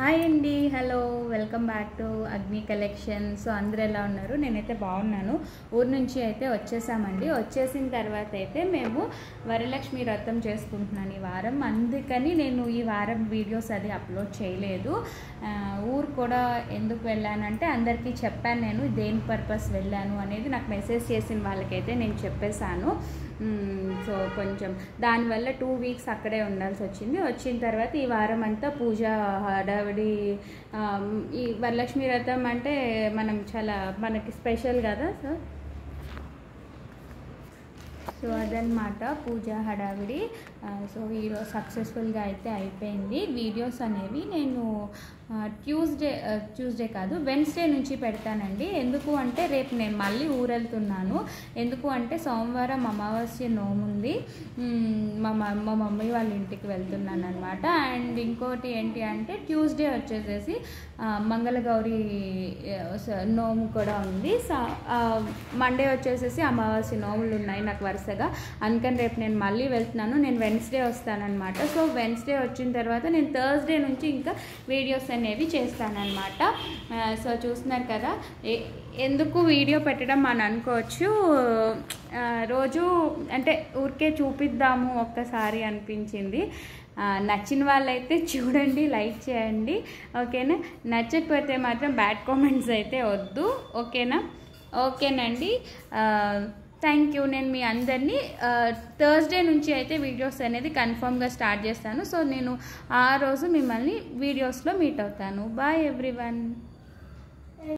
Hi అండి, hello, welcome back to అగ్ని collection. So అందరూ ఎలా ఉన్నారు? నేనైతే బాగున్నాను. ఊరు నుంచి అయితే వచ్చేసామండి. వచ్చేసిన తర్వాత అయితే మేము వరలక్ష్మి వ్రతం చేసుకుంటున్నాను ఈ వారం. అందుకని నేను ఈ వారం వీడియోస్ అది అప్లోడ్ చేయలేదు. ఊరు కూడా ఎందుకు వెళ్ళానంటే అందరికీ చెప్పాను, నేను దేని పర్పస్ వెళ్ళాను అనేది నాకు మెసేజ్ చేసిన వాళ్ళకైతే నేను చెప్పేశాను. సో కొంచెం దానివల్ల 2 వీక్స్ అక్కడే ఉండాల్సి వచ్చింది. వచ్చిన తర్వాత ఈ వారం అంతా పూజ హడావిడి. ఈ వరలక్ష్మి వ్రతం అంటే మనకి స్పెషల్ కదా. సో అదనమాట పూజ హడావిడి. సో ఈరోజు సక్సెస్ఫుల్గా అయితే అయిపోయింది. వీడియోస్ అనేవి నేను ట్యూస్డే కాదు వెన్స్డే నుంచి పెడతానండి. ఎందుకు అంటే రేపు నేను మళ్ళీ ఊరెళ్తున్నాను. ఎందుకు అంటే సోమవారం అమావాస్య నోముంది. మా మమ్మీ వాళ్ళ ఇంటికి వెళ్తున్నాను అనమాట. అండ్ ఇంకోటి ఏంటి అంటే ట్యూస్డే వచ్చేసేసి మంగళగౌరి నోము కూడా ఉంది. మండే వచ్చేసేసి అమావాస్య నోములు ఉన్నాయి నాకు వరుసగా. అందుకని రేపు నేను మళ్ళీ వెళ్తున్నాను. నేను వెన్స్డే వస్తానన్నమాట. సో వెన్స్డే వచ్చిన తర్వాత నేను థర్స్డే నుంచి ఇంకా వీడియోస్ అనేవి చేస్తానన్నమాట. సో చూస్తున్నారు కదా, ఎందుకు వీడియో పెట్టడం అని అనుకోవచ్చు. రోజు అంటే ఊరికే చూపిద్దాము ఒక్కసారి అనిపించింది. నచ్చిన వాళ్ళైతే చూడండి, లైక్ చేయండి, ఓకేనా. నచ్చకపోతే మాత్రం బ్యాడ్ కామెంట్స్ అయితే వద్దు, ఓకేనండి. Thank you. నేను మీ అందరినీ థర్స్డే నుంచి అయితే వీడియోస్ అనేది కన్ఫర్మ్గా స్టార్ట్ చేస్తాను. సో నేను ఆ రోజు మిమ్మల్ని వీడియోస్లో మీట్ అవుతాను. Bye everyone.